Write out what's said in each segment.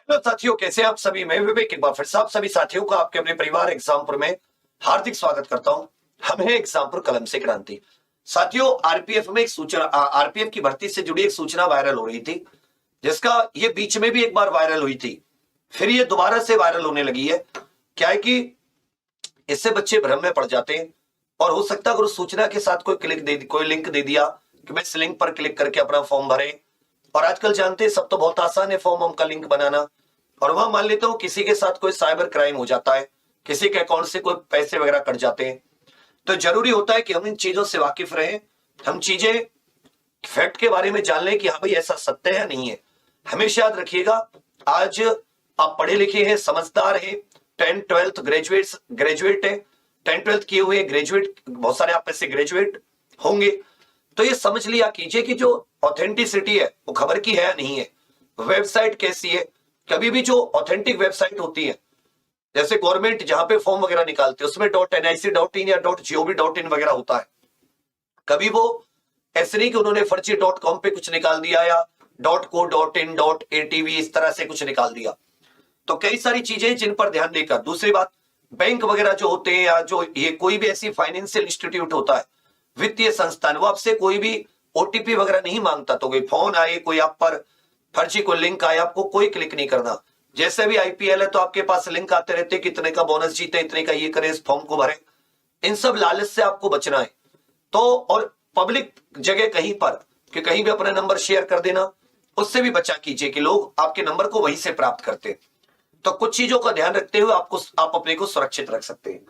Hello साथियों, कैसे आप सभी? मैं विवेक एक बार फिर से आप सभी साथियों का आपके अपने परिवार एग्जामपुर में हार्दिक स्वागत करता हूं। हम हैं एग्जामपुर कलम से क्रांति। साथियों, आरपीएफ में एक सूचना, आरपीएफ की भर्ती से जुड़ी एक सूचना वायरल हो रही थी, जिसका ये बीच में भी एक बार वायरल हुई थी, फिर ये दोबारा से वायरल होने लगी है। क्या है कि इससे बच्चे भ्रम में पड़ जाते हैं और हो सकता है अगर उस सूचना के साथ कोई लिंक दे दिया कि मैं इस लिंक पर क्लिक करके अपना फॉर्म भरें। और आजकल जानते हैं सब तो बहुत आसान है फॉर्म का लिंक बनाना। और वहां मान लेता हूं किसी के साथ कोई साइबर क्राइम हो जाता है, किसी के अकाउंट से कोई पैसे वगैरह कट जाते हैं, तो जरूरी होता है कि हम इन चीजों से वाकिफ रहें, हम चीजें फैक्ट के बारे में जान लें कि हाँ भाई ऐसा सत्य है या नहीं है। हमेशा याद रखिएगा, आज आप पढ़े लिखे हैं, समझदार हैं, 10th 12th ग्रेजुएट है, 10th 12th किए हुए ग्रेजुएट, बहुत सारे आप में से ग्रेजुएट होंगे, तो ये समझ लिया कीजिए कि जो ऑथेंटिसिटी है वो खबर की है या नहीं है, वेबसाइट कैसी है। कभी भी जो ऑथेंटिक वेबसाइट होती है, जैसे गवर्नमेंट जहां पे फॉर्म वगैरह निकालते हैं उसमें .nic.in या .gov.in वगैरह होता है, कभी वो ऐसे नहीं कि उन्होंने फर्जी .com पे कुछ निकाल दिया या .co.in .atv इस तरह से कुछ निकाल दिया। तो कई सारी चीजें जिन पर ध्यान देकर, दूसरी बात, बैंक वगैरह जो होते हैं या जो ये कोई भी ऐसी फाइनेंशियल इंस्टीट्यूट होता है, वित्तीय संस्थान, वो आपसे कोई भी ओटीपी वगैरह नहीं मांगता। तो कोई फोन आए, कोई आप पर फर्जी कोई लिंक आए, आपको कोई क्लिक नहीं करना। जैसे भी आईपीएल है तो आपके पास लिंक आते रहते, कितने का बोनस जीते, इतने का ये करें, इस फॉर्म को भरें। इन सब लालच से आपको बचना है। तो और पब्लिक जगह कहीं पर कि कहीं भी अपना नंबर शेयर कर देना, उससे भी बचा कीजिए कि लोग आपके नंबर को वहीं से प्राप्त करते। तो कुछ चीजों का ध्यान रखते हुए आप अपने को सुरक्षित रख सकते हैं।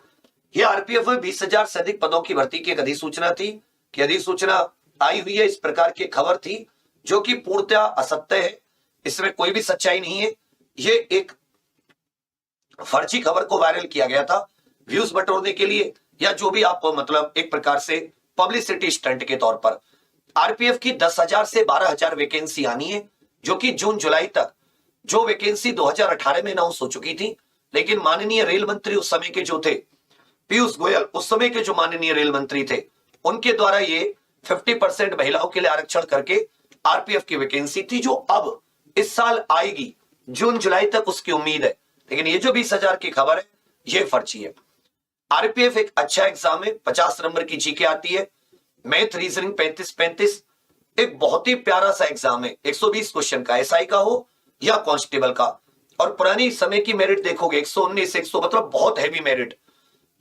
यह आरपीएफ में 20,000 से अधिक पदों की भर्ती की एक अधिसूचना थी कि अधिसूचना आई हुई है, इस प्रकार की खबर थी जो कि पूर्णतः असत्य है, इसमें कोई भी सच्चाई नहीं है। ये एक फर्जी खबर को वायरल किया गया था व्यूज बटोरने के लिए, या जो भी आप मतलब एक प्रकार से पब्लिसिटी स्टंट के तौर पर। आरपीएफ की 10,000 से 12,000 वैकेंसी आनी है, जो कि जून जुलाई तक, जो वैकेंसी 2018 में अनाउंस हो चुकी थी, लेकिन माननीय रेल मंत्री उस समय के जो थे, पीयूष गोयल, उस समय के जो माननीय रेल मंत्री थे, उनके द्वारा ये 50% महिलाओं के लिए आरक्षण करके आरपीएफ की वैकेंसी थी, जो अब इस साल आएगी जून जुलाई तक, उसकी उम्मीद है। लेकिन ये जो 20,000 की खबर है ये फर्जी है। आरपीएफ एक अच्छा एग्जाम है, 50 नंबर की जीके आती है, मैथ रीजनिंग 35-35, एक बहुत ही प्यारा सा एग्जाम है। 120 क्वेश्चन का, एसआई का हो या कांस्टेबल का। और पुरानी समय की मेरिट देखोगे 119 100, मतलब बहुत हैवी मेरिट।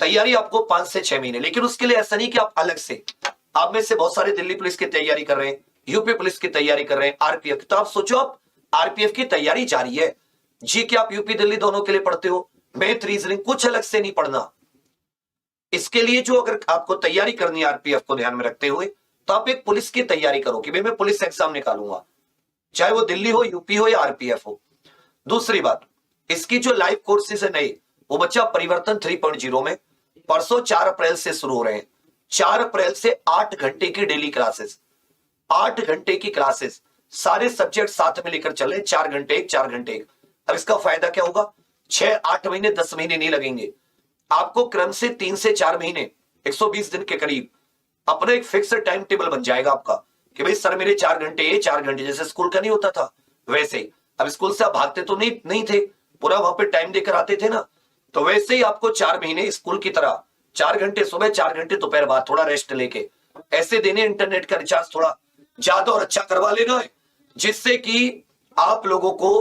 तैयारी आपको 5 से 6 महीने, लेकिन उसके लिए ऐसा नहीं कि आप अलग से, आप में से बहुत सारे दिल्ली पुलिस की तैयारी कर रहे हैं, यूपी पुलिस की तैयारी कर रहे हैं, आरपीएफ, तो आप सोचो आप आरपीएफ की तैयारी जारी है। जी के आप यूपी दिल्ली दोनों के लिए पढ़ते हो, मैथ रीजनिंग कुछ अलग से नहीं पढ़ना। इसके लिए जो अगर आपको तैयारी करनी है आरपीएफ को ध्यान में रखते हुए, तो आप एक पुलिस की तैयारी करो कि भाई मैं पुलिस एग्जाम निकालूंगा, चाहे वो दिल्ली हो, यूपी हो या आरपीएफ हो। दूसरी बात, इसकी जो लाइव कोर्सेज है नए, वो बच्चा परिवर्तन 3.0 में परसों 4 अप्रैल से शुरू हो रहे हैं। 4 अप्रैल से 8 घंटे की डेली क्लासेस, 8 घंटे की क्लासेस, सारे सब्जेक्ट साथ में लेकर चल रहे हैं, 4 घंटे एक, 4 घंटे एक। अब इसका फायदा क्या होगा? 6-8 महीने 10 महीने नहीं लगेंगे आपको, क्रम से 3 से 4 महीने 120 दिन के करीब अपना एक फिक्स टाइम टेबल बन जाएगा आपका कि भाई सर मेरे 4 घंटे, ये 4 घंटे, जैसे स्कूल का नहीं होता था वैसे ही। अब स्कूल से आप भागते तो नहीं थे, पूरा वहां पे टाइम देकर आते थे ना, तो वैसे ही आपको 4 महीने स्कूल की तरह 4 घंटे सुबह, 4 घंटे दोपहर बाद, थोड़ा रेस्ट लेके ऐसे देने। इंटरनेट का रिचार्ज थोड़ा ज्यादा और अच्छा करवा लेना है, जिससे कि आप लोगों को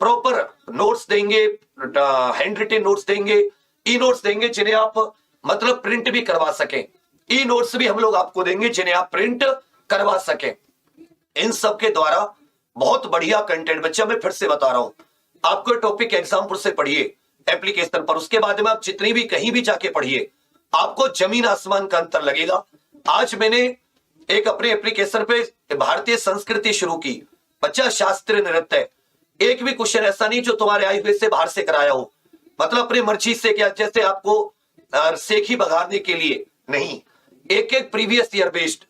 प्रॉपर नोट्स देंगे, हैंड रिटन नोट्स देंगे, ई नोट्स देंगे, जिन्हें आप मतलब प्रिंट भी करवा सकें। ई नोट्स भी हम लोग आपको देंगे जिन्हें आप प्रिंट करवा सकें। इन सब के द्वारा बहुत बढ़िया कंटेंट, बच्चा मैं फिर से बता रहा हूं, आपको टॉपिक एग्जाम्पल से पढ़िए एप्लीकेशन पर, उसके बाद में आप जितनी भी कहीं भी जाके पढ़िए, आपको जमीन आसमान का अंतर लगेगा। आज मैंने एक अपने एप्लीकेशन पे भारतीय संस्कृति शुरू की, बच्चा शास्त्रीय नृत्य, एक भी क्वेश्चन ऐसा नहीं जो तुम्हारे आई हुए से बाहर से कराया हो, मतलब अपनी मर्जी से, क्या जैसे आपको सेखी बघाड़ने के लिए नहीं, एक एक प्रीवियस ईयर बेस्ड।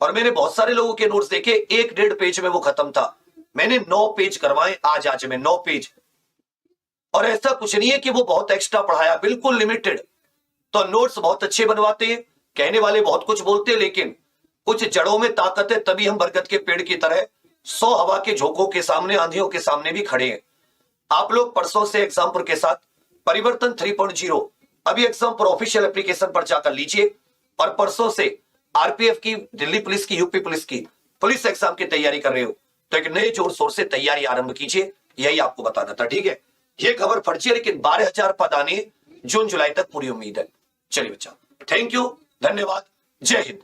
और मैंने बहुत सारे लोगों के नोट्स देखे, 1-1.5 पेज में वो खत्म था, मैंने 9 पेज करवाए आज में, 9 पेज। और ऐसा कुछ नहीं है कि वो बहुत एक्स्ट्रा पढ़ाया, बिल्कुल लिमिटेड। तो नोट्स बहुत अच्छे बनवाते हैं, कहने वाले बहुत कुछ बोलते हैं, लेकिन कुछ जड़ों में ताकत है, तभी हम बरगद के पेड़ की तरह 100 हवा के झोंकों के सामने, आंधियों के सामने भी खड़े हैं। आप लोग परसों से एग्जामपुर के साथ परिवर्तन 3.0 अभी एग्जामपुर ऑफिशियल एप्लीकेशन पर जाकर लीजिए और परसों से आरपीएफ की, दिल्ली पुलिस की, यूपी पुलिस की पुलिस एग्जाम की तैयारी कर रहे हो तो एक नए जोर शोर से तैयारी आरंभ कीजिए, यही आपको बताना था। ठीक है, ये खबर फर्जी है लेकिन 12,000 पद आने जून जुलाई तक पूरी उम्मीद है। चलिए बच्चा, थैंक यू, धन्यवाद, जय हिंद।